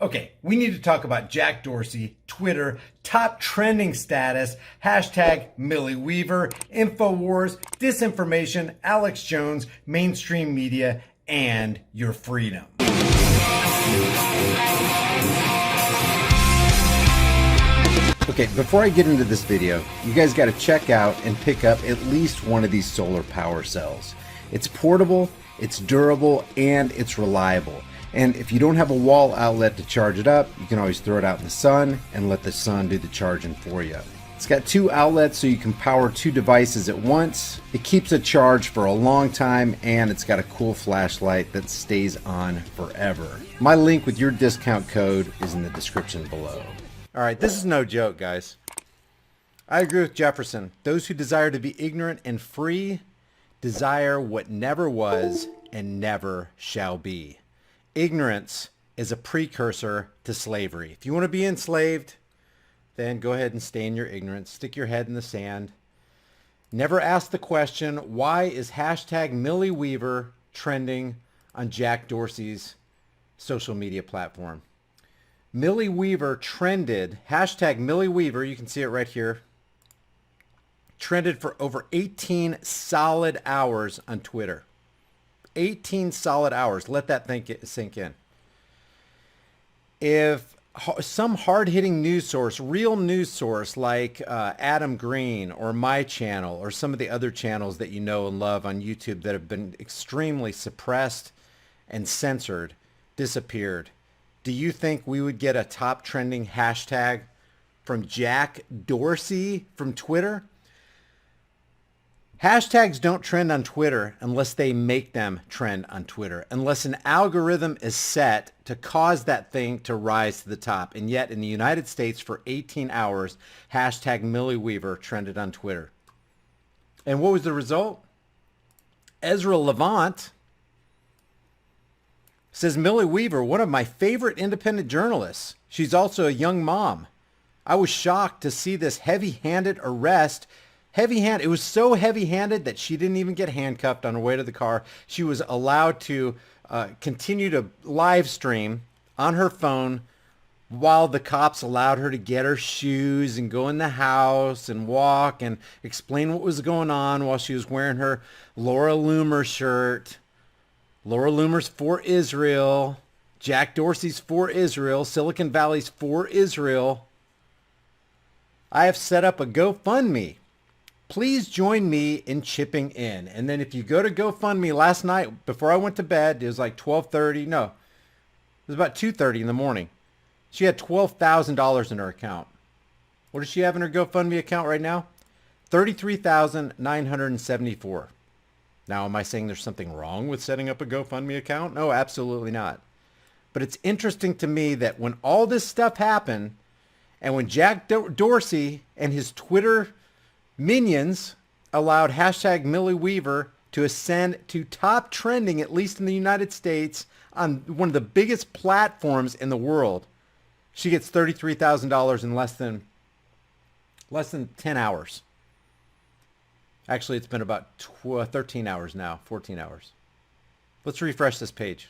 Okay, we need to talk about Jack Dorsey, Twitter, top trending status, hashtag Millie Weaver, InfoWars, disinformation, Alex Jones, mainstream media, and your freedom. Okay, before I get into this video, you guys got to check out and pick up at least one of these solar power cells. It's portable, it's durable, and it's reliable. And if you don't have a wall outlet to charge it up, you can always throw it out in the sun and let the sun do the charging for you. It's got two outlets so you can power two devices at once. It keeps a charge for a long time, and it's got a cool flashlight that stays on forever. My link with your discount code is in the description below. All right, this is no joke, guys. I agree with Jefferson. Those who desire to be ignorant and free desire what never was and never shall be. Ignorance is a precursor to slavery. If you want to be enslaved, then go ahead and stay in your ignorance. Stick your head in the sand. Never ask the question, why is hashtag Millie Weaver trending on Jack Dorsey's social media platform? Millie Weaver trended, hashtag Millie Weaver, you can see it right here, trended for over 18 solid hours on Twitter. 18 solid hours. Let that sink in. If some hard-hitting news source, real news source like Adam Green or my channel or some of the other channels that you know and love on YouTube that have been extremely suppressed and censored, disappeared, do you think we would get a top trending hashtag from Jack Dorsey from Twitter? Hashtags don't trend on Twitter unless they make them trend on Twitter, unless an algorithm is set to cause that thing to rise to the top. And yet in the United States for 18 hours, hashtag Millie Weaver trended on Twitter. And what was the result? Ezra Levant says, Millie Weaver, one of my favorite independent journalists. She's also a young mom. I was shocked to see this heavy-handed arrest. It was so heavy-handed that she didn't even get handcuffed on her way to the car. She was allowed to continue to live stream on her phone while the cops allowed her to get her shoes and go in the house and walk and explain what was going on while she was wearing her Laura Loomer shirt. Laura Loomer's for Israel. Jack Dorsey's for Israel. Silicon Valley's for Israel. I have set up a GoFundMe. Please join me in chipping in. And then if you go to GoFundMe last night, before I went to bed, it was like 12:30. No, it was about 2:30 in the morning. She had $12,000 in her account. What does she have in her GoFundMe account right now? $33,974. Now, am I saying there's something wrong with setting up a GoFundMe account? No, absolutely not. But it's interesting to me that when all this stuff happened, and when Jack Dorsey and his Twitter minions allowed hashtag Millie Weaver to ascend to top trending, at least in the United States, on one of the biggest platforms in the world, she gets $33,000 in less than 10 hours. Actually, it's been about 13 hours now, 14 hours. Let's refresh this page.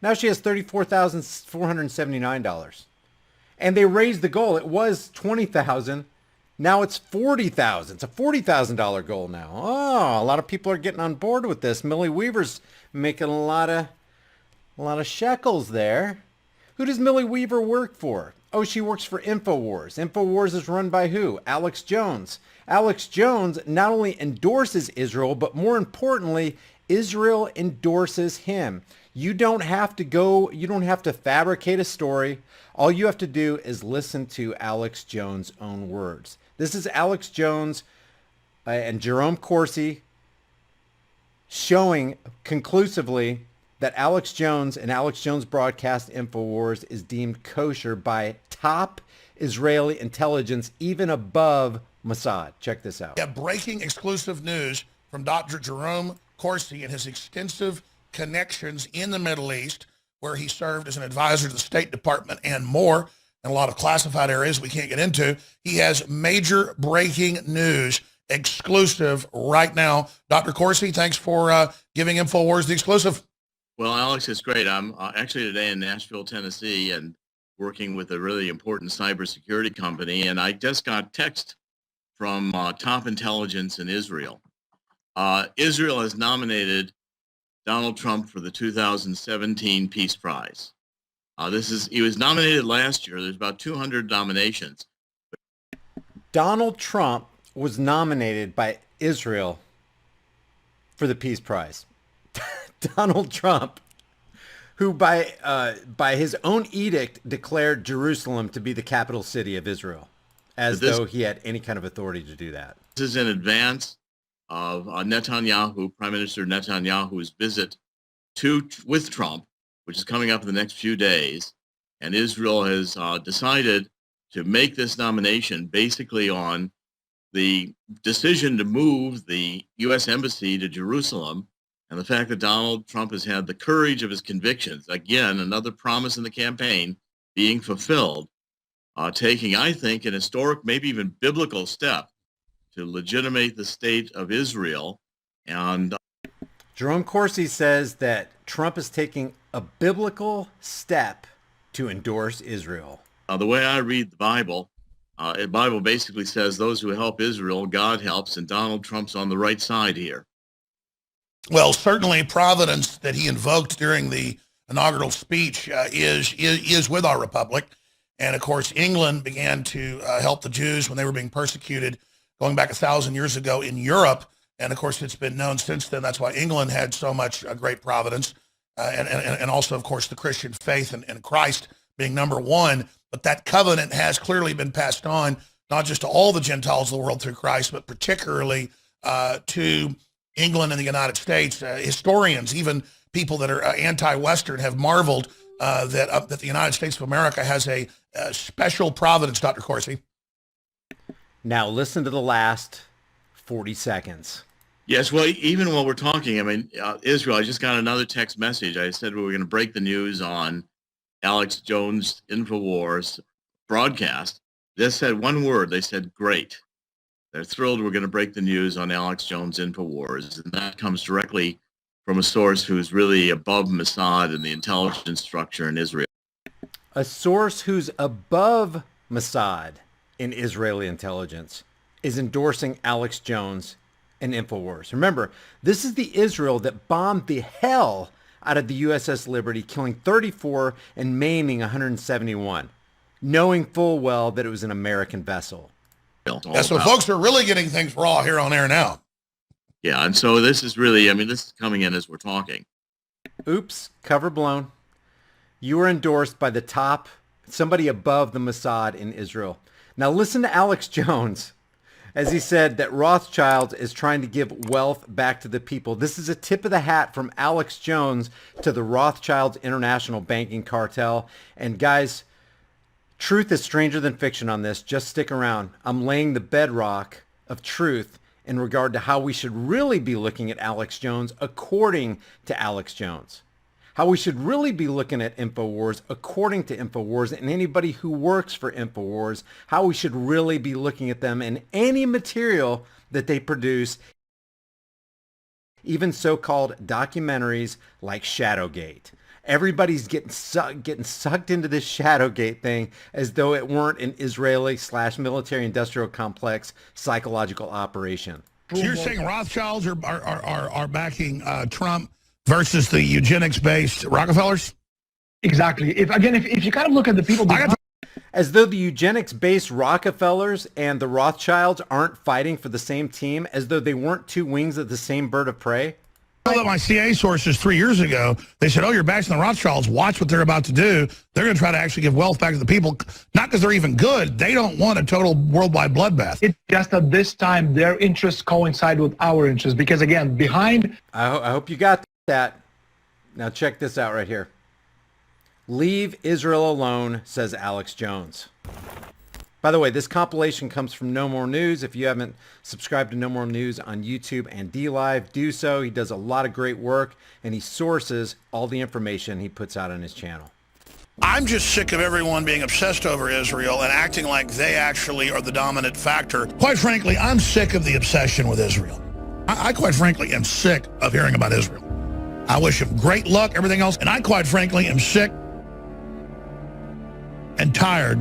Now she has $34,479. And they raised the goal. It was $20,000. Now it's $40,000. It's a $40,000 goal now. Oh, a lot of people are getting on board with this. Millie Weaver's making a lot of shekels there. Who does Millie Weaver work for? Oh, she works for InfoWars. InfoWars is run by who? Alex Jones. Alex Jones not only endorses Israel, but more importantly, Israel endorses him. You don't have to fabricate a story. All you have to do is listen to Alex Jones' own words. This is Alex Jones and Jerome Corsi showing conclusively that Alex Jones and Alex Jones Broadcast InfoWars is deemed kosher by top Israeli intelligence, even above Mossad. Check this out. We have breaking exclusive news from Dr. Jerome Corsi and his extensive connections in the Middle East, where he served as an advisor to the State Department and more, in a lot of classified areas we can't get into. He has major breaking news exclusive right now. Dr. Corsi, thanks for giving InfoWars the exclusive. Well, Alex, it's great. I'm actually today in Nashville, Tennessee, and working with a really important cybersecurity company. And I just got text from top intelligence in Israel. Israel has nominated Donald Trump for the 2017 Peace Prize. He was nominated last year. There's about 200 nominations. Donald Trump was nominated by Israel for the Peace Prize. Donald Trump, who by his own edict declared Jerusalem to be the capital city of Israel, as though he had any kind of authority to do that. This is in advance of Netanyahu, Prime Minister Netanyahu's visit with Trump, which is coming up in the next few days. And Israel has decided to make this nomination basically on the decision to move the U.S. Embassy to Jerusalem and the fact that Donald Trump has had the courage of his convictions. Again, another promise in the campaign being fulfilled, taking, I think, an historic, maybe even biblical step to legitimate the state of Israel. And Jerome Corsi says that Trump is taking a biblical step to endorse Israel. The way I read the Bible basically says those who help Israel, God helps, and Donald Trump's on the right side here. Well, certainly providence that he invoked during the inaugural speech is with our republic. And of course, England began to help the Jews when they were being persecuted going back 1,000 years ago in Europe. And of course, it's been known since then. That's why England had so much great providence. And also, of course, the Christian faith and Christ being number one. But that covenant has clearly been passed on, not just to all the Gentiles of the world through Christ, but particularly to England and the United States. Historians, even people that are anti-Western, have marveled that the United States of America has a special providence, Dr. Corsi. Now listen to the last 40 seconds. Yes, well, even while we're talking, I mean, Israel, I just got another text message. I said we were going to break the news on Alex Jones' InfoWars broadcast. They said one word. They said, great. They're thrilled we're going to break the news on Alex Jones' InfoWars. And that comes directly from a source who's really above Mossad and the intelligence structure in Israel. A source who's above Mossad in Israeli intelligence is endorsing Alex Jones and InfoWars. Remember, this is the Israel that bombed the hell out of the USS Liberty, killing 34 and maiming 171, knowing full well that it was an American vessel. Yeah, so folks are really getting things raw here on air now. Yeah, and so this is really, I mean, this is coming in as we're talking. Oops, cover blown. You were endorsed by the top, somebody above the Mossad in Israel. Now listen to Alex Jones as he said that Rothschild is trying to give wealth back to the people. This is a tip of the hat from Alex Jones to the Rothschilds International Banking Cartel. And guys, truth is stranger than fiction on this. Just stick around. I'm laying the bedrock of truth in regard to how we should really be looking at Alex Jones according to Alex Jones. How we should really be looking at InfoWars according to InfoWars and anybody who works for InfoWars. How we should really be looking at them in any material that they produce. Even so-called documentaries like Shadowgate. Everybody's getting sucked into this Shadowgate thing as though it weren't an Israeli/military industrial complex psychological operation. So you're saying Rothschilds are backing Trump versus the eugenics-based Rockefellers? Exactly. If you kind of look at the people behind, as though the eugenics-based Rockefellers and the Rothschilds aren't fighting for the same team, as though they weren't two wings of the same bird of prey. I know that my CIA sources 3 years ago, they said, oh, you're bashing the Rothschilds. Watch what they're about to do. They're going to try to actually give wealth back to the people, not because they're even good. They don't want a total worldwide bloodbath. it's just that this time their interests coincide with our interests. Because again, behind... I hope you got that. Now check this out right here. Leave Israel alone, says Alex Jones. By the way, this compilation comes from No More News. If you haven't subscribed to No More News on YouTube and DLive, do so. He does a lot of great work, and he sources all the information he puts out on his channel. I'm just sick of everyone being obsessed over Israel and acting like they actually are the dominant factor. Quite frankly, I'm sick of the obsession with Israel. I quite frankly am sick of hearing about Israel. I wish him great luck, everything else. And I, quite frankly, am sick and tired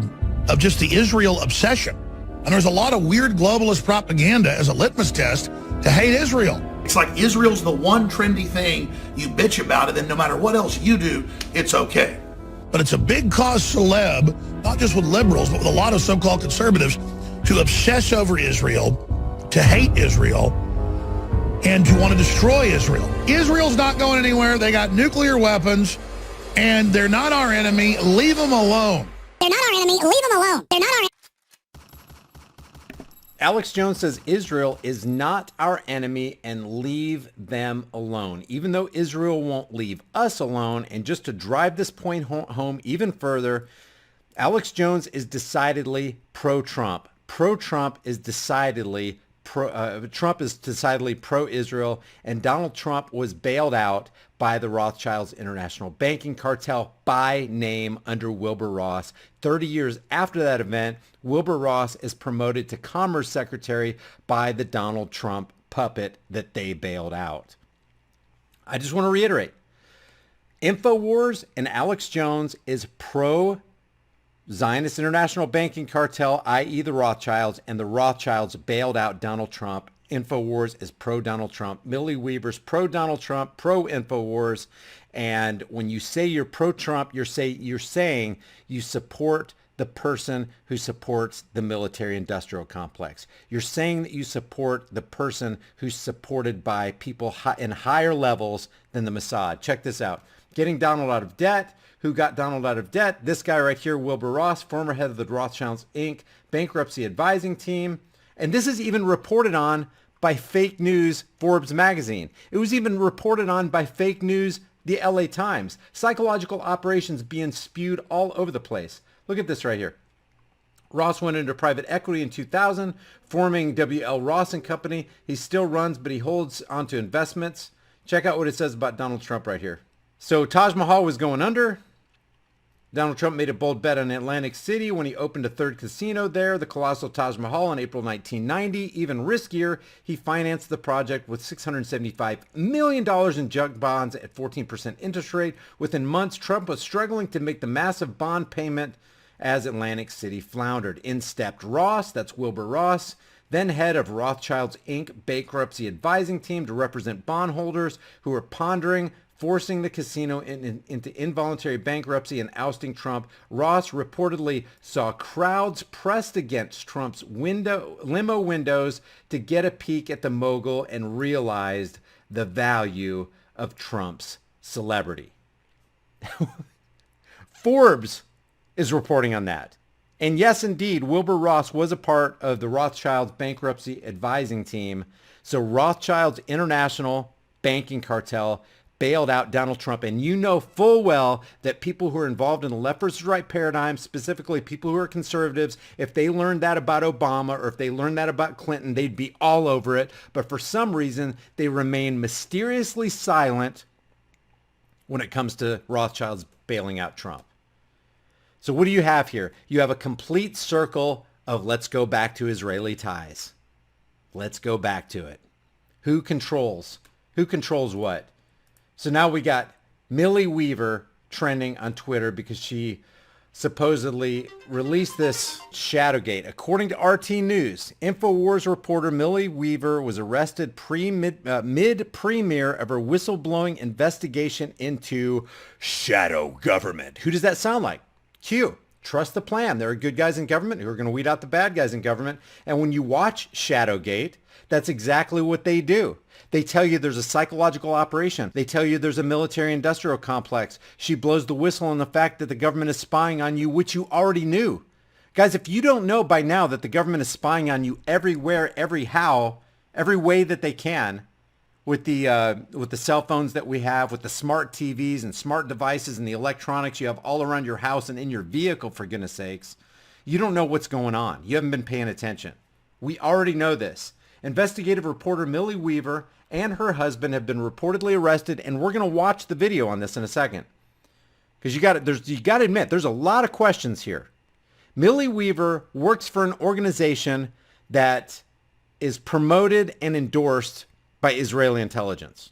of just the Israel obsession. And there's a lot of weird globalist propaganda as a litmus test to hate Israel. It's like Israel's the one trendy thing you bitch about it, and no matter what else you do, it's okay. But it's a big cause celeb, not just with liberals, but with a lot of so-called conservatives, to obsess over Israel, to hate Israel, and to want to destroy Israel. Israel's not going anywhere. They got nuclear weapons, and they're not our enemy. Leave them alone. They're not our enemy. Leave them alone. They're not our enemy. Alex Jones says Israel is not our enemy and leave them alone. Even though Israel won't leave us alone, and just to drive this point home even further, Alex Jones is decidedly pro-Trump. Pro-Trump is decidedly Trump is decidedly pro-Israel, and Donald Trump was bailed out by the Rothschilds International Banking Cartel by name under Wilbur Ross. 30 years after that event, Wilbur Ross is promoted to Commerce Secretary by the Donald Trump puppet that they bailed out. I just want to reiterate, InfoWars and Alex Jones is pro-Zionist International Banking Cartel, i.e. the Rothschilds, and the Rothschilds bailed out Donald Trump. InfoWars is pro-Donald Trump. Millie Weaver's pro-Donald Trump, pro-InfoWars. And when you say you're pro-Trump, you're saying you support the person who supports the military-industrial complex. You're saying that you support the person who's supported by people in higher levels than the Mossad. Check this out. Getting Donald out of debt. Who got Donald out of debt? This guy right here, Wilbur Ross, former head of the Rothschilds Inc. bankruptcy advising team. And this is even reported on by fake news Forbes magazine. It was even reported on by fake news the LA Times. Psychological operations being spewed all over the place. Look at this right here. Ross went into private equity in 2000, forming W.L. Ross and Company. He still runs, but he holds onto investments. Check out what it says about Donald Trump right here. So Taj Mahal was going under. Donald Trump made a bold bet on Atlantic City when he opened a third casino there, the colossal Taj Mahal, in April 1990. Even riskier, he financed the project with $675 million in junk bonds at 14% interest rate. Within months, Trump was struggling to make the massive bond payment as Atlantic City floundered. In stepped Ross, that's Wilbur Ross, then head of Rothschilds Inc. bankruptcy advising team to represent bondholders who were pondering forcing the casino into involuntary bankruptcy and ousting Trump. Ross reportedly saw crowds pressed against Trump's limo windows to get a peek at the mogul and realized the value of Trump's celebrity. Forbes is reporting on that. And yes, indeed, Wilbur Ross was a part of the Rothschilds bankruptcy advising team. So Rothschilds International Banking Cartel bailed out Donald Trump. And you know full well that people who are involved in the left versus right paradigm, specifically people who are conservatives, if they learned that about Obama or if they learned that about Clinton, they'd be all over it. But for some reason, they remain mysteriously silent when it comes to Rothschilds bailing out Trump. So what do you have here? You have a complete circle of let's go back to Israeli ties. Let's go back to it. Who controls? Who controls what? So now we got Millie Weaver trending on Twitter because she supposedly released this Shadowgate. According to RT News, InfoWars reporter Millie Weaver was arrested mid-premiere of her whistleblowing investigation into shadow government. Who does that sound like? Q. Trust the plan. There are good guys in government who are going to weed out the bad guys in government. And when you watch Shadowgate, that's exactly what they do. They tell you there's a psychological operation. They tell you there's a military-industrial complex. She blows the whistle on the fact that the government is spying on you, which you already knew. Guys, if you don't know by now that the government is spying on you everywhere, every way that they can, with the cell phones that we have, with the smart TVs and smart devices and the electronics you have all around your house and in your vehicle, for goodness sakes, you don't know what's going on. You haven't been paying attention. We already know this. Investigative reporter Millie Weaver and her husband have been reportedly arrested, and we're going to watch the video on this in a second. Because you got to admit, there's a lot of questions here. Millie Weaver works for an organization that is promoted and endorsed by Israeli intelligence.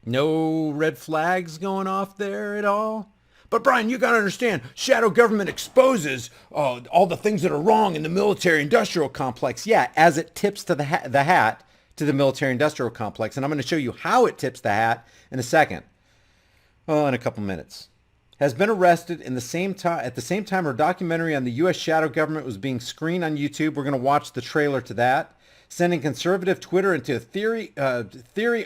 No red flags going off there at all? But Brian, you got to understand, shadow government exposes all the things that are wrong in the military-industrial complex. Yeah, as it tips to the hat to the military-industrial complex. And I'm going to show you how it tips the hat in a second. Well, in a couple minutes. Has been arrested at the same time her documentary on the U.S. shadow government was being screened on YouTube. We're going to watch the trailer to that. Sending conservative Twitter into theory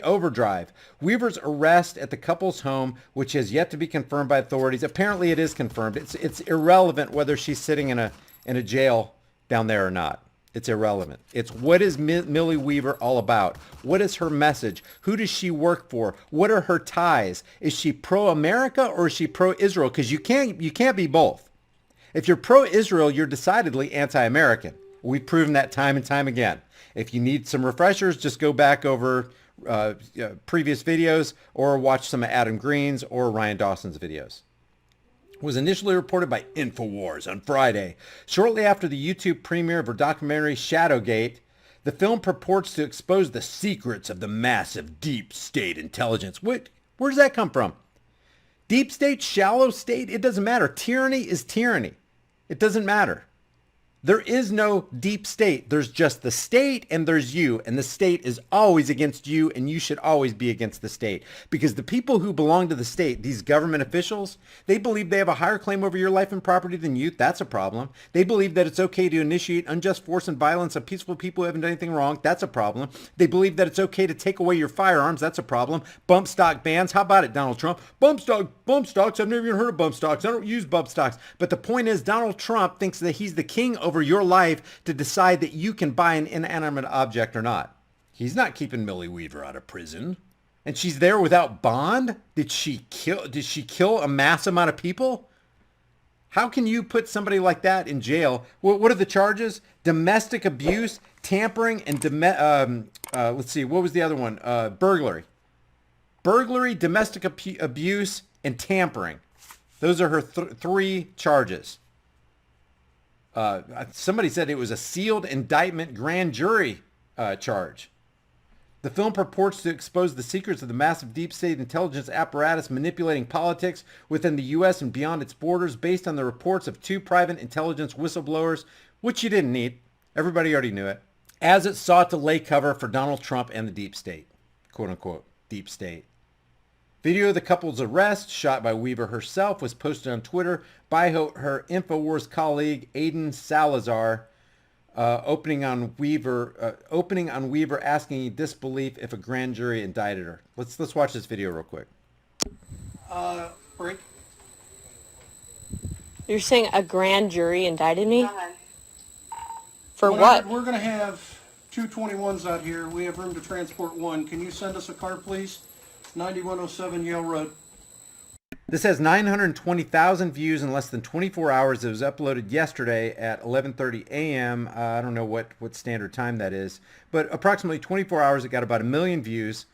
overdrive. Weaver's arrest at the couple's home, which has yet to be confirmed by authorities. Apparently, it is confirmed. It's irrelevant whether she's sitting in a jail down there or not. It's irrelevant. It's what is Millie Weaver all about? What is her message? Who does she work for? What are her ties? Is she pro-America or is she pro-Israel? Because you can't be both. If you're pro-Israel, you're decidedly anti-American. We've proven that time and time again. If you need some refreshers, just go back over previous videos or watch some of Adam Green's or Ryan Dawson's videos. It was initially reported by InfoWars on Friday. Shortly after the YouTube premiere of her documentary Shadowgate, the film purports to expose the secrets of the massive deep state intelligence. Where does that come from? Deep state, shallow state, it doesn't matter. Tyranny is tyranny. It doesn't matter. There is no deep state. There's just the state and there's you. And the state is always against you and you should always be against the state. Because the people who belong to the state, these government officials, they believe they have a higher claim over your life and property than you. That's a problem. They believe that it's okay to initiate unjust force and violence on peaceful people who haven't done anything wrong. That's a problem. They believe that it's okay to take away your firearms. That's a problem. Bump stock bans. How about it, Donald Trump? Bump stocks. I've never even heard of bump stocks. I don't use bump stocks. But the point is, Donald Trump thinks that he's the king over your life to decide that you can buy an inanimate object or not. He's not keeping Millie Weaver out of prison. And she's there without bond? Did she kill a mass amount of people? How can you put somebody like that in jail? What are the charges? Domestic abuse, tampering, and let's see, what was the other one? Burglary. Burglary, domestic abuse, and tampering. Those are her three charges. Somebody said it was a sealed indictment grand jury charge. The film purports to expose the secrets of the massive deep state intelligence apparatus manipulating politics within the U.S. and beyond its borders based on the reports of two private intelligence whistleblowers, which you didn't need. Everybody already knew it. As it sought to lay cover for Donald Trump and the deep state, quote unquote, deep state. Video of the couple's arrest, shot by Weaver herself, was posted on Twitter by her InfoWars colleague, Aiden Salazar, opening on Weaver asking disbelief if a grand jury indicted her. Let's watch this video real quick. Break. You're saying a grand jury indicted me? For Well, what? We're going to have 221s out here. We have room to transport one. Can you send us a car, please? 9107 Yale Road. This has 920,000 views in less than 24 hours. It was uploaded yesterday at 11:30 a.m. I don't know what standard time that is, but approximately 24 hours. It got about 1 million views.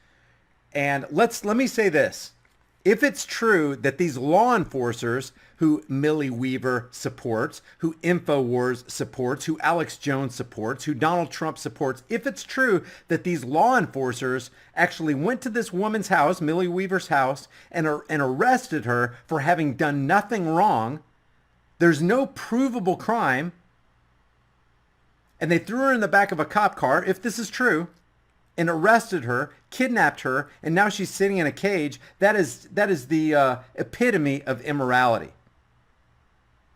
And let me say this. If it's true that these law enforcers who Millie Weaver supports, who InfoWars supports, who Alex Jones supports, who Donald Trump supports, if it's true that these law enforcers actually went to this woman's house, Millie Weaver's house, and arrested her for having done nothing wrong, there's no provable crime, and they threw her in the back of a cop car, if this is true, and arrested her, kidnapped her, and now she's sitting in a cage, that is the epitome of immorality.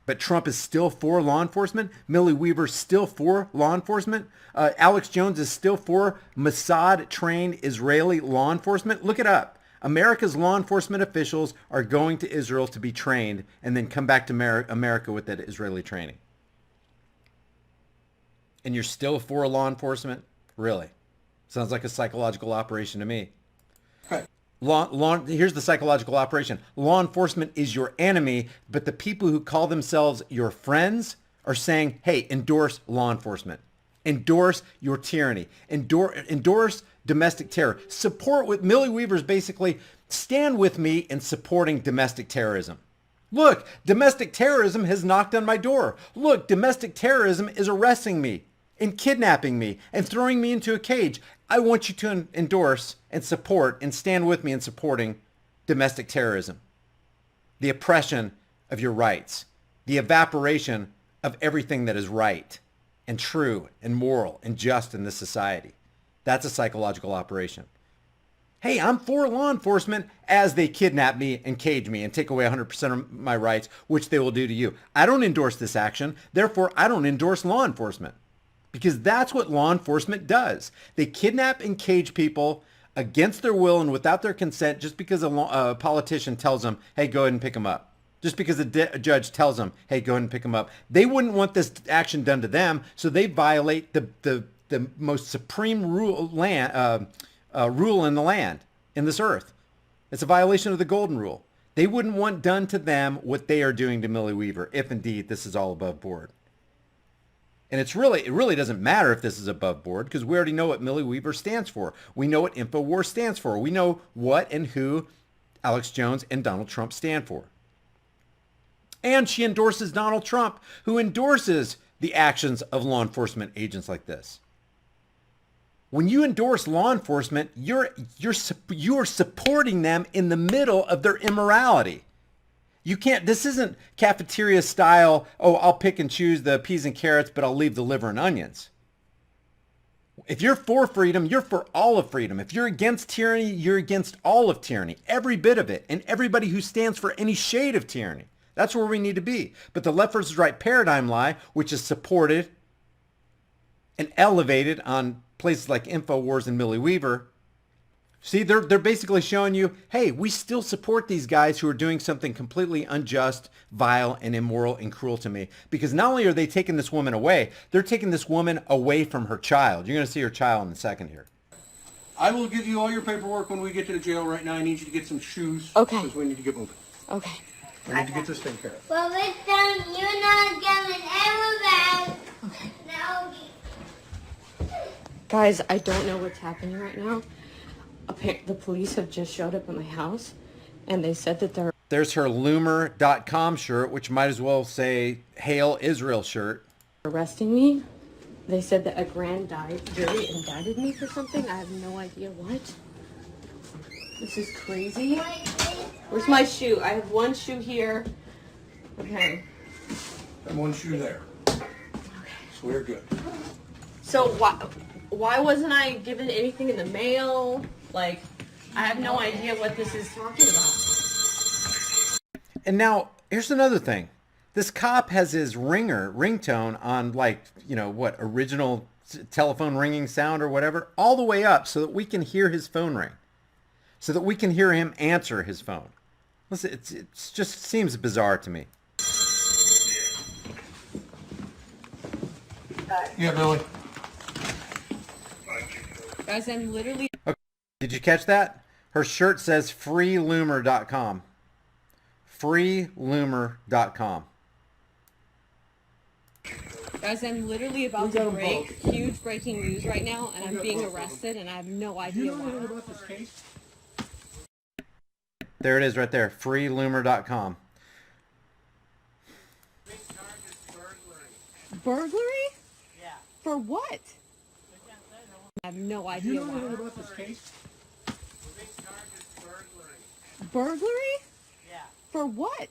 But Trump is still for law enforcement. Millie Weaver's still for law enforcement. Alex Jones is still for Mossad-trained Israeli law enforcement. Look it up. America's law enforcement officials are going to Israel to be trained and then come back to America with that Israeli training. And you're still for law enforcement? Really? Sounds like a psychological operation to me. Okay. Here's the psychological operation. Law enforcement is your enemy, but the people who call themselves your friends are saying, hey, endorse law enforcement. Endorse your tyranny. Endorse domestic terror. Support with Millie Weaver's basically stand with me in supporting domestic terrorism. Look, domestic terrorism has knocked on my door. Look, domestic terrorism is arresting me and kidnapping me and throwing me into a cage. I want you to endorse and support and stand with me in supporting domestic terrorism, the oppression of your rights, the evaporation of everything that is right and true and moral and just in this society. That's a psychological operation. Hey, I'm for law enforcement as they kidnap me and cage me and take away 100% of my rights, which they will do to you. I don't endorse this action. Therefore, I don't endorse law enforcement, because that's what law enforcement does. They kidnap and cage people against their will and without their consent just because a politician tells them, hey, go ahead and pick them up. Just because a judge tells them, hey, go ahead and pick them up. They wouldn't want this action done to them, so they violate the most supreme rule in the land, in this earth. It's a violation of the golden rule. They wouldn't want done to them what they are doing to Millie Weaver, if indeed this is all above board. And it really doesn't matter if this is above board, because we already know what Millie Weaver stands for. We know what InfoWars stands for. We know what and who Alex Jones and Donald Trump stand for. And she endorses Donald Trump, who endorses the actions of law enforcement agents like this. When you endorse law enforcement, you're supporting them in the middle of their immorality. You can't, this isn't cafeteria style, oh, I'll pick and choose the peas and carrots, but I'll leave the liver and onions. If you're for freedom, you're for all of freedom. If you're against tyranny, you're against all of tyranny, every bit of it, and everybody who stands for any shade of tyranny. That's where we need to be. But the left versus right paradigm lie, which is supported and elevated on places like InfoWars and Millie Weaver, see, they're basically showing you, hey, we still support these guys who are doing something completely unjust, vile, and immoral and cruel to me. Because not only are they taking this woman away, they're taking this woman away from her child. You're going to see her child in a second here. I will give you all your paperwork when we get to the jail. Right now, I need you to get some shoes. Okay. Because we need to get moving. Okay. I need to get this taken care of. Well, this time you're not coming ever back. Okay. No. Guys, I don't know what's happening right now. The police have just showed up at my house, and they said that they're There's her loomer.com shirt, which might as well say Hail Israel shirt. arresting me. They said that a grand jury indicted me for something. I have no idea what. This is crazy. Where's my shoe? I have one shoe here. Okay. And one shoe there. Okay. So we're good. So why wasn't I given anything in the mail? Like, I have no idea what this is talking about. And now, here's another thing. This cop has his ringtone on, like, you know, what, original telephone ringing sound or whatever, all the way up so that we can hear his phone ring. So that we can hear him answer his phone. Listen, it just seems bizarre to me. Yeah, Billy. Guys, I'm literally... Okay. Did you catch that? Her shirt says freeloomer.com. Freeloomer.com. Guys, I'm literally about to break huge breaking news right now, and I'm being arrested, and I have no idea why. About this case? There it is right there. Freeloomer.com. Burglary? Yeah. For what? I have no idea why. About this case? Burglary? Yeah. For what?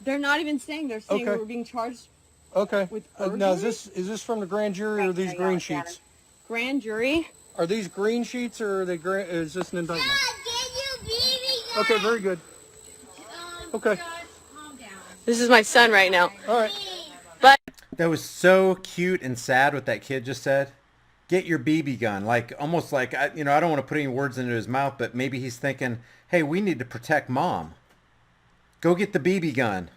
They're not even saying. They're saying Okay. we're being charged Okay. with Now, burglary. is this from the grand jury or are these green sheets? Grand jury? Are these green sheets or are they is this an indictment? Get you, baby. Okay, very good. Okay. Calm down. This is my son right now. All right. But That was so cute and sad what that kid just said. Get your BB gun. Like, almost like, I don't want to put any words into his mouth, but maybe he's thinking, hey, we need to protect mom. Go get the BB gun.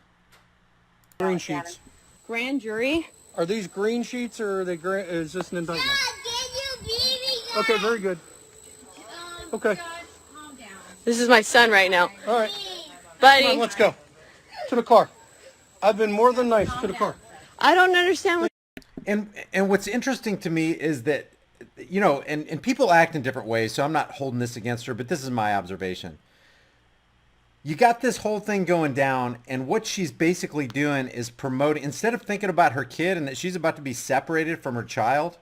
Green sheets. grand jury? Are these green sheets or are they is this an indictment? Get you, baby. Okay, very good. Okay. Calm down. This is my son right now. All right. Buddy, Come on, let's go. To the car. I've been more than nice. To the car. I don't understand what... And what's interesting to me is that, and people act in different ways, so I'm not holding this against her, but this is my observation. You got this whole thing going down, and what she's basically doing is promoting, instead of thinking about her kid and that she's about to be separated from her child,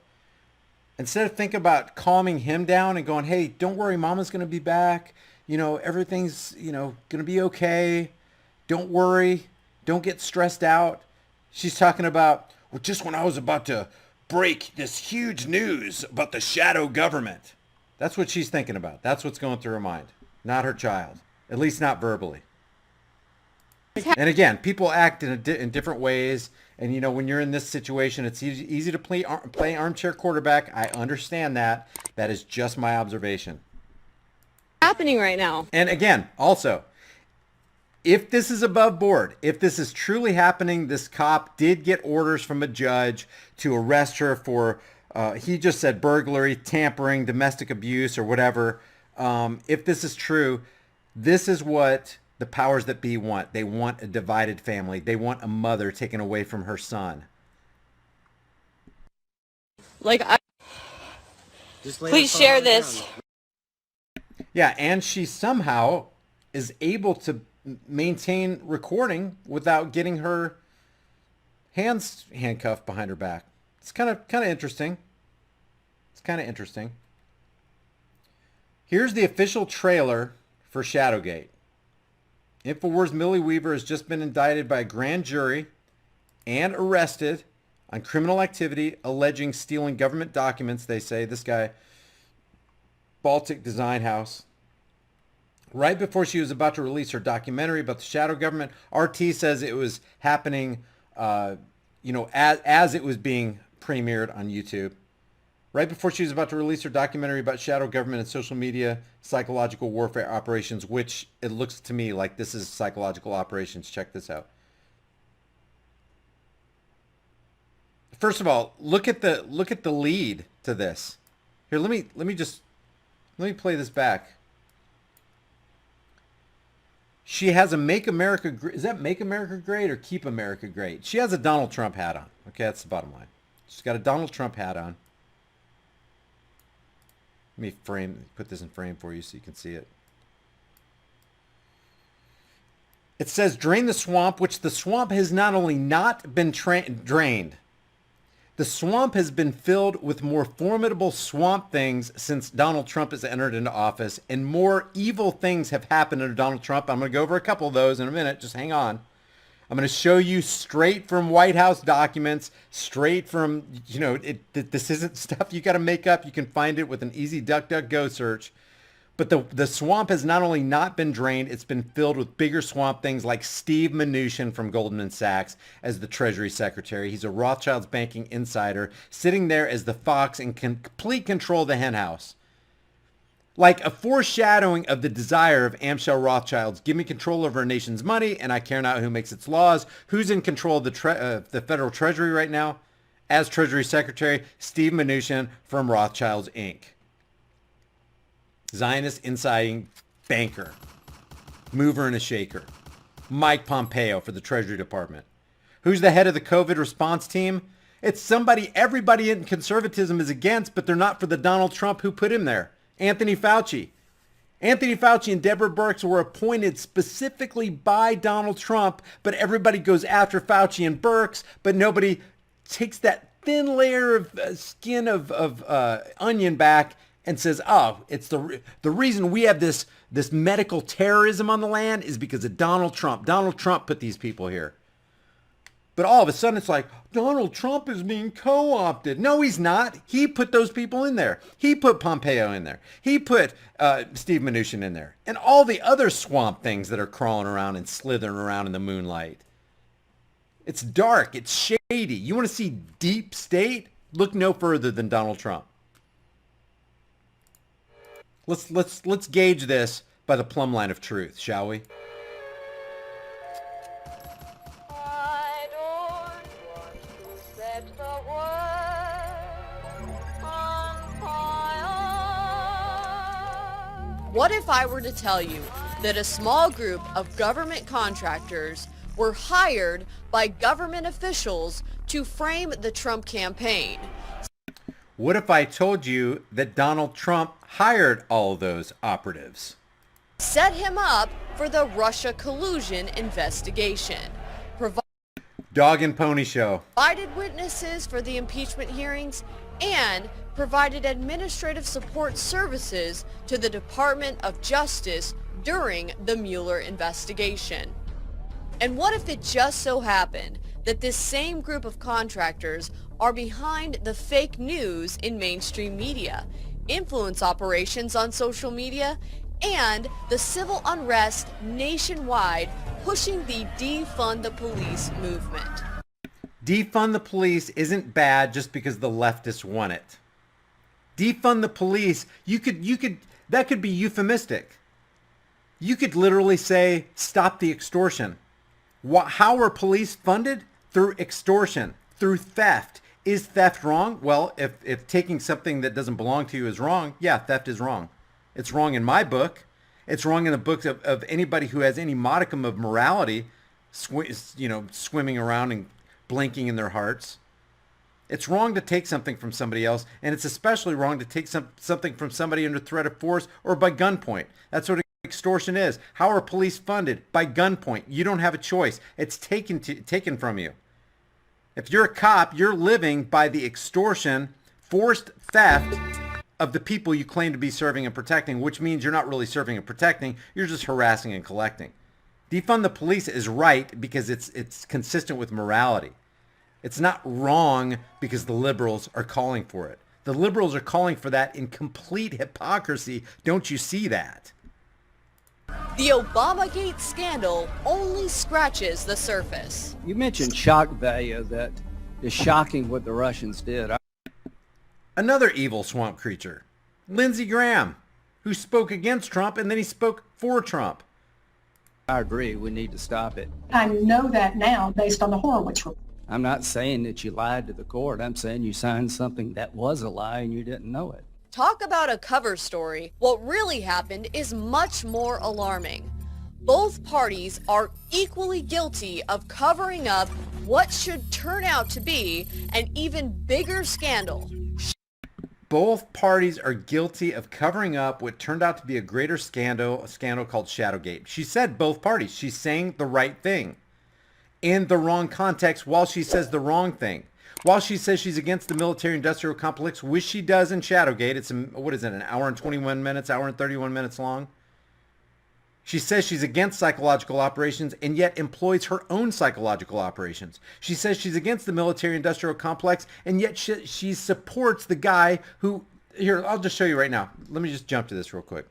Instead of thinking about calming him down and going, hey, don't worry, mama's going to be back. You know, everything's, you know, going to be okay. Don't worry. Don't get stressed out. She's talking about, well, just when I was about to break this huge news about the shadow government. That's what she's thinking about. That's what's going through her mind, not her child, at least not verbally. And again, people act in different ways. And, you know, when you're in this situation, it's easy to play armchair quarterback. I understand that. That is just my observation. Happening right now. And again, also, if this is above board, if this is truly happening, this cop did get orders from a judge to arrest her for, he just said burglary, tampering, domestic abuse, or whatever. If this is true, this is what the powers that be want. They want a divided family. They want a mother taken away from her son. Like, please share this. Yeah, and she somehow is able to maintain recording without getting her hands handcuffed behind her back. It's kind of interesting. It's kind of interesting. Here's the official trailer for Shadowgate. InfoWars' Millie Weaver has just been indicted by a grand jury and arrested on criminal activity alleging stealing government documents, they say. This guy, Baltic Design House. Right before she was about to release her documentary about the shadow government, RT says it was happening, you know, as it was being premiered on YouTube. Right before she was about to release her documentary about shadow government and social media psychological warfare operations, which it looks to me like this is psychological operations. Check this out. First of all, look at the lead to this. Here, let me play this back. She has a Make America Great. Is that Make America Great or Keep America Great? She has a Donald Trump hat on. Okay, that's the bottom line. She's got a Donald Trump hat on. Let me put this in frame for you so you can see it. It says, drain the swamp, which the swamp has not only not been drained, the swamp has been filled with more formidable swamp things since Donald Trump has entered into office, and more evil things have happened under Donald Trump. I'm going to go over a couple of those in a minute. Just hang on. I'm going to show you straight from White House documents, straight from, you know, this isn't stuff you got to make up. You can find it with an easy DuckDuckGo search. But the swamp has not only not been drained, it's been filled with bigger swamp things like Steve Mnuchin from Goldman Sachs as the Treasury Secretary. He's a Rothschild's banking insider, sitting there as the fox in complete control of the henhouse. Like a foreshadowing of the desire of Amschel Rothschild's, give me control over our nation's money, and I care not who makes its laws. Who's in control of the Federal Treasury right now? As Treasury Secretary, Steve Mnuchin from Rothschild's Inc. Zionist inciting banker, mover and a shaker. Mike Pompeo for the Treasury Department. Who's the head of the COVID response team? It's somebody everybody in conservatism is against, but they're not for the Donald Trump who put him there. Anthony Fauci. Anthony Fauci and Deborah Birx were appointed specifically by Donald Trump, but everybody goes after Fauci and Birx, but nobody takes that thin layer of skin of onion back and says, oh, it's the reason we have this medical terrorism on the land is because of Donald Trump. Donald Trump put these people here. But all of a sudden it's like, Donald Trump is being co-opted. No, he's not. He put those people in there. He put Pompeo in there. He put Steve Mnuchin in there. And all the other swamp things that are crawling around and slithering around in the moonlight. It's dark. It's shady. You want to see deep state? Look no further than Donald Trump. Let's gauge this by the plumb line of truth, shall we? I don't want to set the world on fire. What if I were to tell you that a small group of government contractors were hired by government officials to frame the Trump campaign? What if I told you that Donald Trump hired all those operatives? Set him up for the Russia collusion investigation. Dog and pony show. Provided witnesses for the impeachment hearings and provided administrative support services to the Department of Justice during the Mueller investigation. And what if it just so happened that this same group of contractors are behind the fake news in mainstream media, influence operations on social media, and the civil unrest nationwide pushing the defund the police movement? Defund the police isn't bad just because the leftists want it. Defund the police, that could be euphemistic. You could literally say, stop the extortion. How are police funded? Through extortion, through theft. Is theft wrong? Well, if taking something that doesn't belong to you is wrong, yeah, theft is wrong. It's wrong in my book. It's wrong in the books of anybody who has any modicum of morality, swimming around and blinking in their hearts. It's wrong to take something from somebody else, and it's especially wrong to take something from somebody under threat of force or by gunpoint. That's what extortion is. How are police funded? By gunpoint. You don't have a choice. It's taken from you. If you're a cop, you're living by the extortion, forced theft of the people you claim to be serving and protecting, which means you're not really serving and protecting. You're just harassing and collecting. Defund the police is right because it's consistent with morality. It's not wrong because the liberals are calling for it. The liberals are calling for that in complete hypocrisy. Don't you see that? The Obamagate scandal only scratches the surface. You mentioned shock value. That is shocking what the Russians did. Another evil swamp creature, Lindsey Graham, who spoke against Trump and then he spoke for Trump. I agree. We need to stop it. I know that now based on the Horowitz report. I'm not saying that you lied to the court. I'm saying you signed something that was a lie and you didn't know it. Talk about a cover story. What really happened is much more alarming. Both parties are equally guilty of covering up what should turn out to be an even bigger scandal. Both parties are guilty of covering up what turned out to be a greater scandal, a scandal called Shadowgate. She said both parties. She's saying the right thing in the wrong context while she says the wrong thing. While she says she's against the military-industrial complex, which she does in Shadowgate, it's, an hour and 21 minutes, hour and 31 minutes long. She says she's against psychological operations and yet employs her own psychological operations. She says she's against the military-industrial complex and yet she supports the guy who... Here, I'll just show you right now. Let me just jump to this real quick.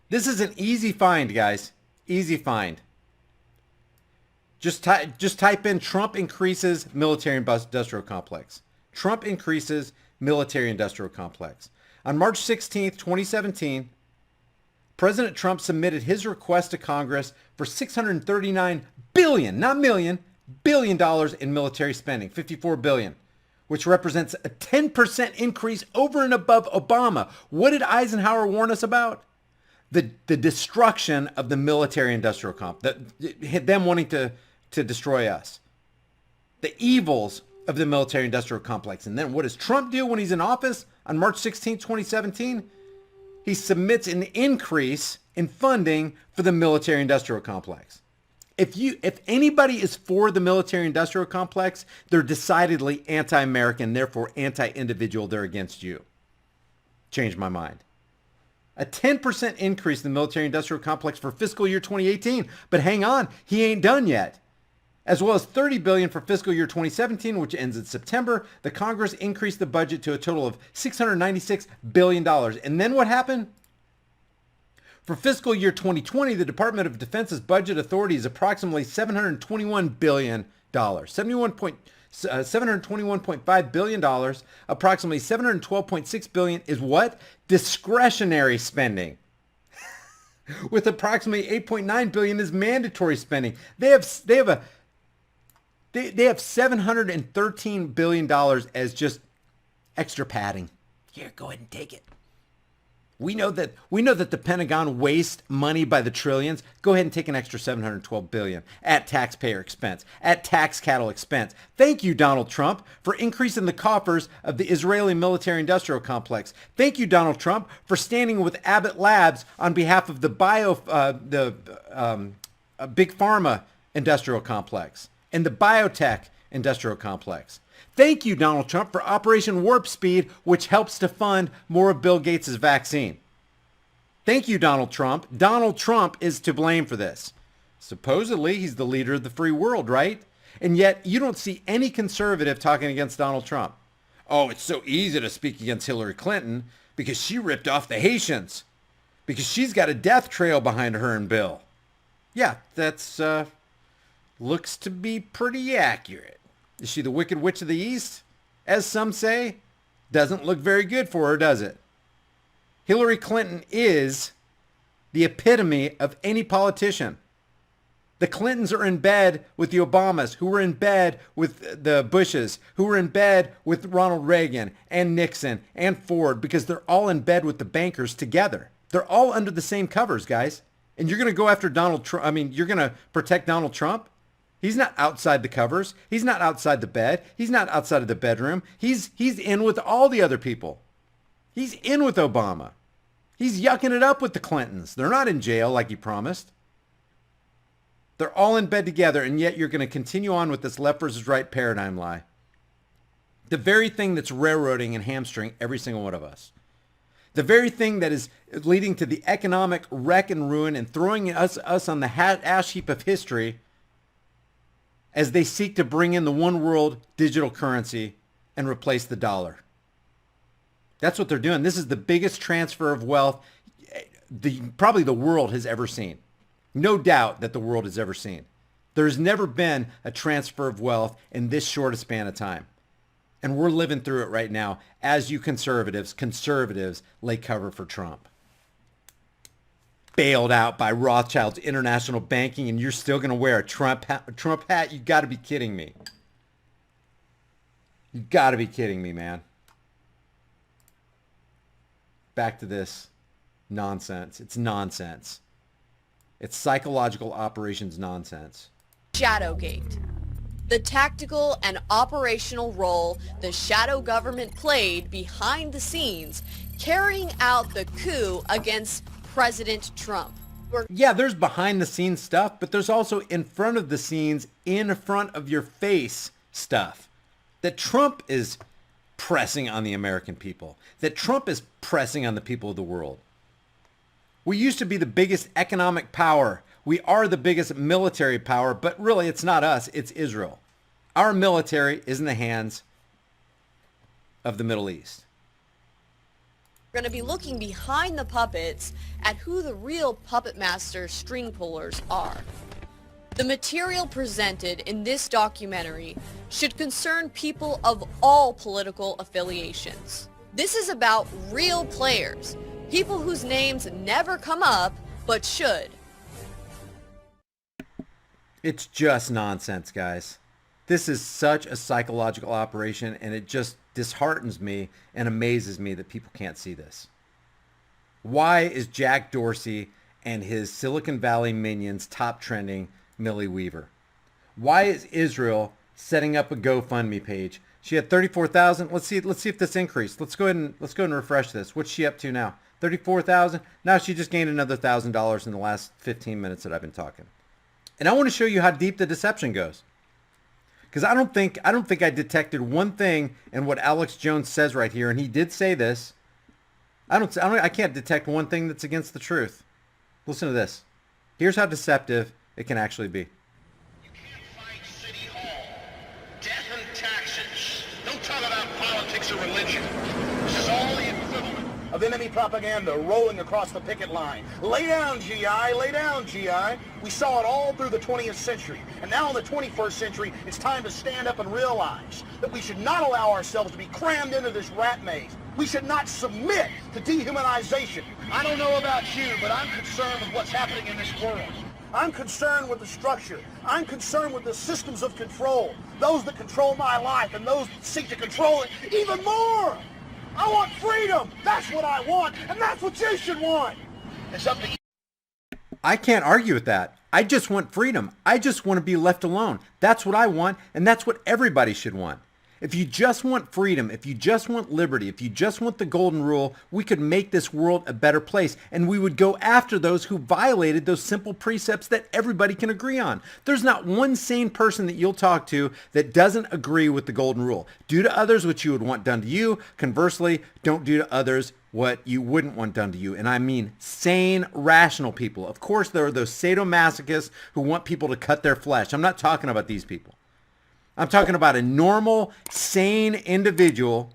This is an easy find, guys. Easy find. Just type in Trump increases military-industrial complex. Trump increases military-industrial complex. On March 16th, 2017, President Trump submitted his request to Congress for $639 billion, not million, billion dollars in military spending, $54 billion, which represents a 10% increase over and above Obama. What did Eisenhower warn us about? The destruction of the military-industrial complex, them wanting to destroy us. The evils of the military-industrial complex. And then what does Trump do when he's in office on March 16, 2017? He submits an increase in funding for the military-industrial complex. If anybody is for the military-industrial complex, they're decidedly anti-American, therefore anti-individual. They're against you. Changed my mind. A 10% increase in the military-industrial complex for fiscal year 2018. But hang on, he ain't done yet. As well as $30 billion for fiscal year 2017, which ends in September, the Congress increased the budget to a total of $696 billion. And then what happened? For fiscal year 2020, the Department of Defense's budget authority is approximately $721 billion. $721.5 billion. Approximately $712.6 billion is what? Discretionary spending. With approximately $8.9 billion is mandatory spending. They have $713 billion as just extra padding. Here, go ahead and take it. We know that the Pentagon wastes money by the trillions. Go ahead and take an extra $712 billion at taxpayer expense, at tax cattle expense. Thank you, Donald Trump, for increasing the coffers of the Israeli military-industrial complex. Thank you, Donald Trump, for standing with Abbott Labs on behalf of the big pharma industrial complex and the biotech industrial complex. Thank you, Donald Trump, for Operation Warp Speed, which helps to fund more of Bill Gates' vaccine. Thank you, Donald Trump. Donald Trump is to blame for this. Supposedly, he's the leader of the free world, right? And yet, you don't see any conservative talking against Donald Trump. Oh, it's so easy to speak against Hillary Clinton because she ripped off the Haitians. Because she's got a death trail behind her and Bill. Yeah, that's, looks to be pretty accurate. Is she the Wicked Witch of the East? As some say, doesn't look very good for her, does it? Hillary Clinton is the epitome of any politician. The Clintons are in bed with the Obamas, who were in bed with the Bushes, who were in bed with Ronald Reagan and Nixon and Ford, because they're all in bed with the bankers together. They're all under the same covers, guys. And you're going to go after Donald Trump. I mean, you're going to protect Donald Trump? He's not outside the covers. He's not outside the bed. He's not outside of the bedroom. He's in with all the other people. He's in with Obama. He's yucking it up with the Clintons. They're not in jail like he promised. They're all in bed together, and yet you're going to continue on with this left versus right paradigm lie. The very thing that's railroading and hamstring every single one of us. The very thing that is leading to the economic wreck and ruin and throwing us on the ash heap of history as they seek to bring in the one world digital currency and replace the dollar. That's what they're doing. This is the biggest transfer of wealth probably the world has ever seen. No doubt that the world has ever seen. There's never been a transfer of wealth in this short a span of time. And we're living through it right now as you conservatives lay cover for Trump. Bailed out by Rothschild's international banking, and you're still going to wear a Trump hat? You got to be kidding me. You got to be kidding me, man. Back to this nonsense. It's nonsense. It's psychological operations nonsense. Shadowgate. The tactical and operational role the shadow government played behind the scenes, carrying out the coup against President Trump. Yeah, there's behind the scenes stuff, but there's also in front of the scenes, in front of your face stuff that Trump is pressing on the American people, that Trump is pressing on the people of the world. We used to be the biggest economic power. We are the biggest military power, but really it's not us, it's Israel. Our military is in the hands of the Middle East. We're going to be looking behind the puppets at who the real puppet master string pullers are. The material presented in this documentary should concern people of all political affiliations. This is about real players, people whose names never come up, but should. It's just nonsense, guys. This is such a psychological operation, and it just disheartens me and amazes me that people can't see this. Why is Jack Dorsey and his Silicon Valley minions top trending Millie Weaver? Why is Israel setting up a GoFundMe page? She had 34,000. Let's see if this increased. Let's go ahead and refresh this. What's she up to now? 34,000. Now she just gained another $1,000 in the last 15 minutes that I've been talking. And I want to show you how deep the deception goes. Because I don't think I detected one thing in what Alex Jones says right here, and he did say this. I can't detect one thing that's against the truth. Listen to this. Here's how deceptive it can actually be. You can't fight City Hall. Death and taxes. Don't talk about politics or religion. This is all the equivalent of enemy propaganda rolling across the picket line. Lay down, GI. Lay down, GI. We saw it all through the 20th century. And now in the 21st century, it's time to stand up and realize that we should not allow ourselves to be crammed into this rat maze. We should not submit to dehumanization. I don't know about you, but I'm concerned with what's happening in this world. I'm concerned with the structure. I'm concerned with the systems of control. Those that control my life and those that seek to control it even more. I want freedom. That's what I want, and that's what you should want. It's up to you. I can't argue with that. I just want freedom. I just want to be left alone. That's what I want, and that's what everybody should want. If you just want freedom, if you just want liberty, if you just want the golden rule, we could make this world a better place, and we would go after those who violated those simple precepts that everybody can agree on. There's not one sane person that you'll talk to that doesn't agree with the golden rule. Do to others what you would want done to you. Conversely, don't do to others what you wouldn't want done to you. And I mean sane, rational people. Of course, there are those sadomasochists who want people to cut their flesh. I'm not talking about these people. I'm talking about a normal, sane individual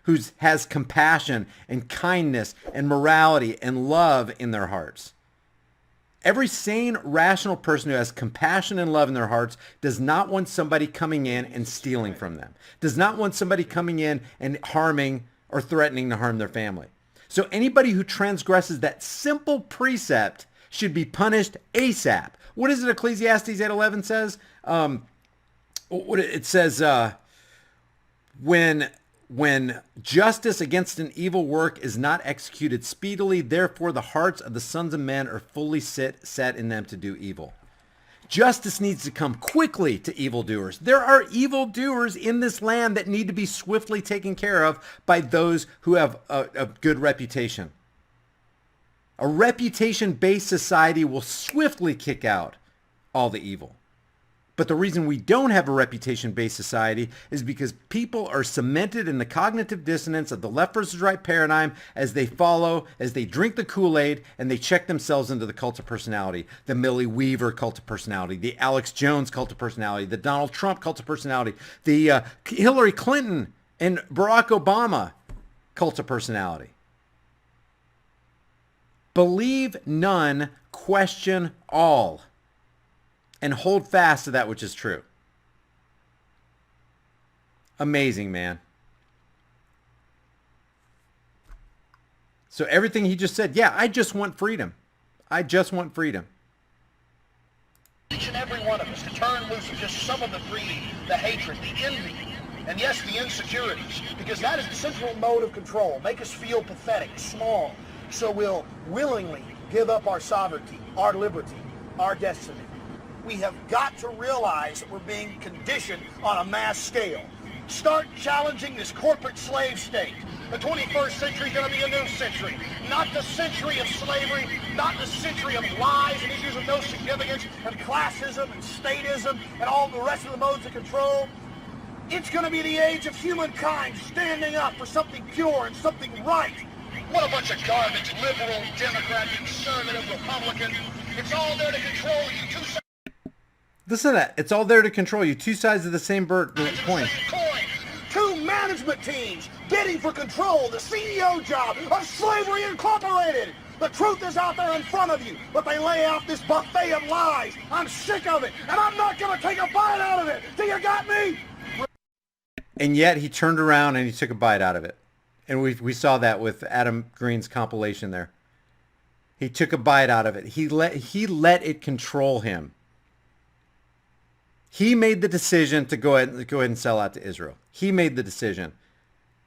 who has compassion and kindness and morality and love in their hearts. Every sane, rational person who has compassion and love in their hearts does not want somebody coming in and stealing from them, does not want somebody coming in and harming or threatening to harm their family. So anybody who transgresses that simple precept should be punished ASAP. What is it Ecclesiastes 8:11 says? It says, when justice against an evil work is not executed speedily, therefore the hearts of the sons of men are fully set in them to do evil. Justice needs to come quickly to evildoers. There are evildoers in this land that need to be swiftly taken care of by those who have a good reputation. A reputation-based society will swiftly kick out all the evil. But the reason we don't have a reputation-based society is because people are cemented in the cognitive dissonance of the left versus right paradigm as they drink the Kool-Aid and they check themselves into the cult of personality, the Millie Weaver cult of personality, the Alex Jones cult of personality, the Donald Trump cult of personality, the Hillary Clinton and Barack Obama cult of personality. Believe none, question all. And hold fast to that which is true. Amazing, man. So everything he just said, yeah, I just want freedom. I just want freedom. Each and every one of us to turn loose of just some of the greed, the hatred, the envy, and yes, the insecurities, because that is the central mode of control. Make us feel pathetic, small, so we'll willingly give up our sovereignty, our liberty, our destiny. We have got to realize that we're being conditioned on a mass scale. Start challenging this corporate slave state. The 21st century is going to be a new century. Not the century of slavery, not the century of lies and issues of no significance and classism and statism and all the rest of the modes of control. It's going to be the age of humankind standing up for something pure and something right. What a bunch of garbage, liberal, Democrat, conservative, Republican. It's all there to control you. Listen to that. It's all there to control you. Two sides of the same coin. Two management teams bidding for control, the CEO job of Slavery Incorporated. The truth is out there in front of you, but they lay out this buffet of lies. I'm sick of it, and I'm not going to take a bite out of it. Do you got me? And yet he turned around and he took a bite out of it. And we saw that with Adam Green's compilation there. He took a bite out of it. He let it control him. He made the decision to go ahead and sell out to Israel. He made the decision.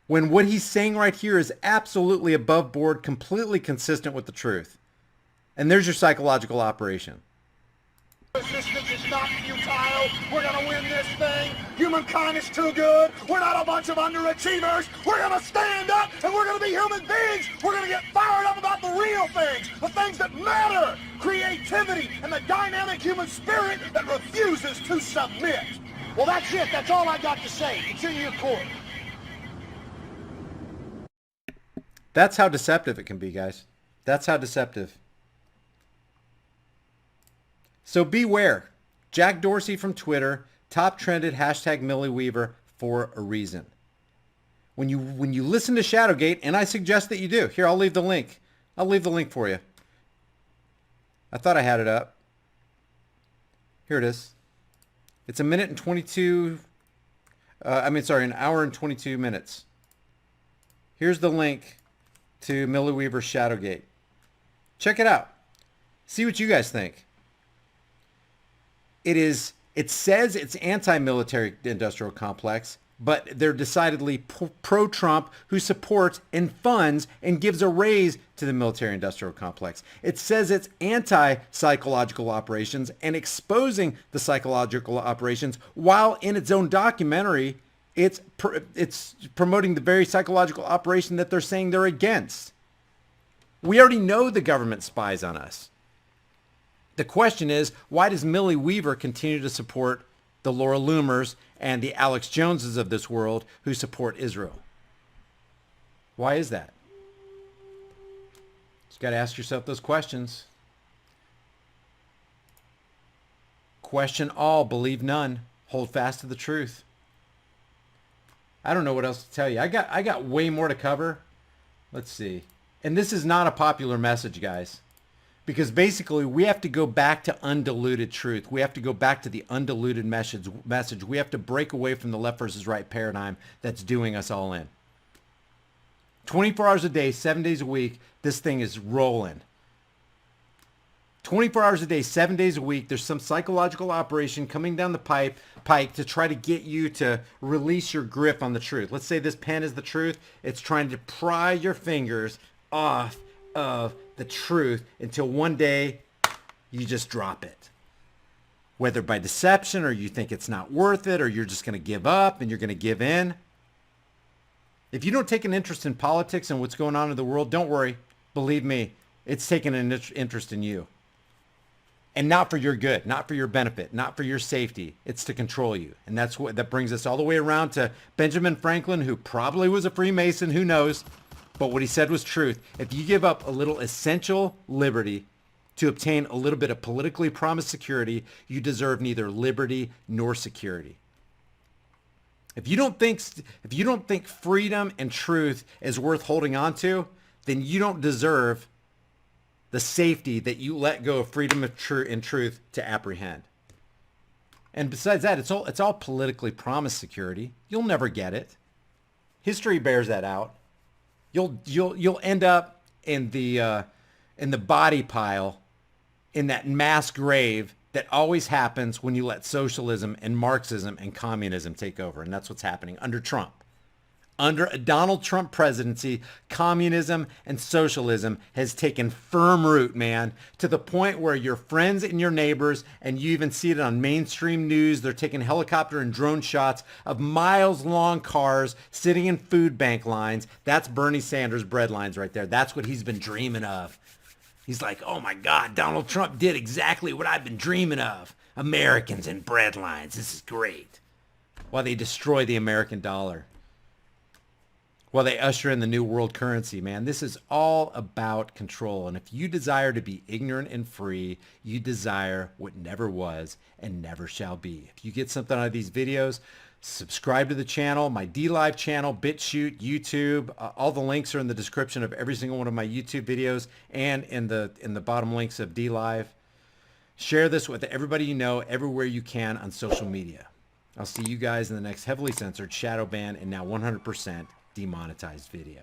When what he's saying right here is absolutely above board, completely consistent with the truth. And there's your psychological operation. Resistance is not futile. We're going to win this thing. Humankind is too good. We're not a bunch of underachievers. We're going to stand up and we're going to be human beings. We're going to get fired up about the real things, the things that matter. Creativity and the dynamic human spirit that refuses to submit. Well, that's it. That's all I got to say. It's in your court. That's how deceptive it can be, guys. That's how deceptive. So beware. Jack Dorsey from Twitter, top trended hashtag Millie Weaver for a reason. When you listen to Shadowgate, and I suggest that you do. Here, I'll leave the link. I'll leave the link for you. I thought I had it up. Here it is. It's an hour and 22 minutes. Here's the link to Millie Weaver's Shadowgate. Check it out. See what you guys think. It says it's anti-military industrial complex, but they're decidedly pro-Trump, who supports and funds and gives a raise to the military industrial complex. It says it's anti-psychological operations and exposing the psychological operations, while in its own documentary, It's promoting the very psychological operation that they're saying they're against. We already know the government spies on us. The question is, why does Millie Weaver continue to support the Laura Loomers and the Alex Joneses of this world who support Israel? Why is that? You've got to ask yourself those questions. Question all, believe none. Hold fast to the truth. I don't know what else to tell you. I got way more to cover. Let's see. And this is not a popular message, guys. Because basically we have to go back to undiluted truth. We have to go back to the undiluted message. We have to break away from the left versus right paradigm that's doing us all in. 24 hours a day, 7 days a week, this thing is rolling. 24 hours a day, 7 days a week, there's some psychological operation coming down the pike to try to get you to release your grip on the truth. Let's say this pen is the truth. It's trying to pry your fingers off of the truth until one day you just drop it. Whether by deception or you think it's not worth it or you're just going to give up and you're going to give in. If you don't take an interest in politics and what's going on in the world, don't worry. Believe me, it's taking an interest in you. And not for your good, not for your benefit, not for your safety. It's to control you. And that brings us all the way around to Benjamin Franklin, who probably was a Freemason, who knows? But what he said was truth. If you give up a little essential liberty to obtain a little bit of politically promised security, you deserve neither liberty nor security. If you don't think freedom and truth is worth holding on to, then you don't deserve the safety that you let go of freedom and truth to apprehend. And besides that, it's all politically promised security. You'll never get it. History bears that out. You'll end up in the body pile in that mass grave that always happens when you let socialism and Marxism and communism take over. And that's what's happening under Trump. Under a Donald Trump presidency, communism and socialism has taken firm root, man, to the point where your friends and your neighbors, and you even see it on mainstream news, they're taking helicopter and drone shots of miles-long cars sitting in food bank lines. That's Bernie Sanders' bread lines right there. That's what he's been dreaming of. He's like, oh my God, Donald Trump did exactly what I've been dreaming of. Americans and bread lines. This is great. While they destroy the American dollar. While they usher in the new world currency, man. This is all about control. And if you desire to be ignorant and free, you desire what never was and never shall be. If you get something out of these videos, subscribe to the channel, my DLive channel, BitChute, YouTube. All the links are in the description of every single one of my YouTube videos and in the bottom links of DLive. Share this with everybody you know, everywhere you can on social media. I'll see you guys in the next heavily censored, shadow banned, and now 100% demonetized video.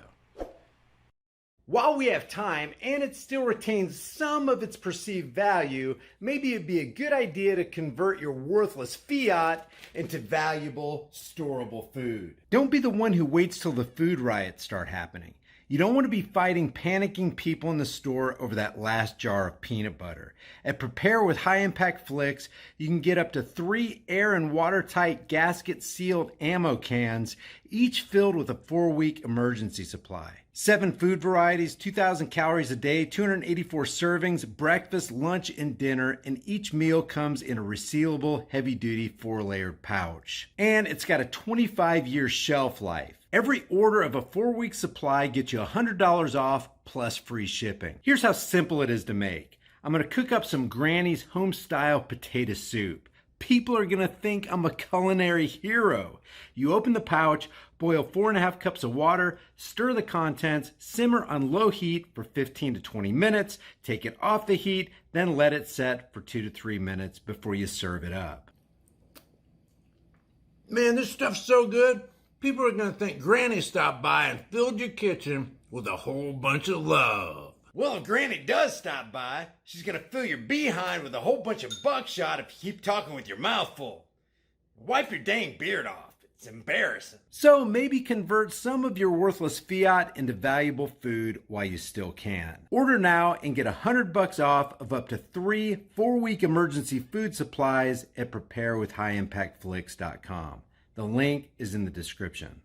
While we have time and it still retains some of its perceived value, maybe it'd be a good idea to convert your worthless fiat into valuable, storable food. Don't be the one who waits till the food riots start happening. You don't want to be fighting panicking people in the store over that last jar of peanut butter. At Prepare with HighImpactFlix, you can get up to 3 air and watertight gasket-sealed ammo cans, each filled with a 4-week emergency supply. 7 food varieties, 2,000 calories a day, 284 servings, breakfast, lunch, and dinner, and each meal comes in a resealable, heavy-duty 4-layered pouch. And it's got a 25-year shelf life. Every order of a 4-week supply gets you $100 off plus free shipping. Here's how simple it is to make. I'm going to cook up some Granny's home-style potato soup. People are going to think I'm a culinary hero. You open the pouch, boil 4.5 cups of water, stir the contents, simmer on low heat for 15 to 20 minutes, take it off the heat, then let it set for 2 to 3 minutes before you serve it up. Man, this stuff's so good. People are going to think Granny stopped by and filled your kitchen with a whole bunch of love. Well, if Granny does stop by, she's going to fill your behind with a whole bunch of buckshot if you keep talking with your mouth full. Wipe your dang beard off. It's embarrassing. So maybe convert some of your worthless fiat into valuable food while you still can. Order now and get $100 off of up to 3 4-week emergency food supplies at preparewithhighimpactflix.com. The link is in the description.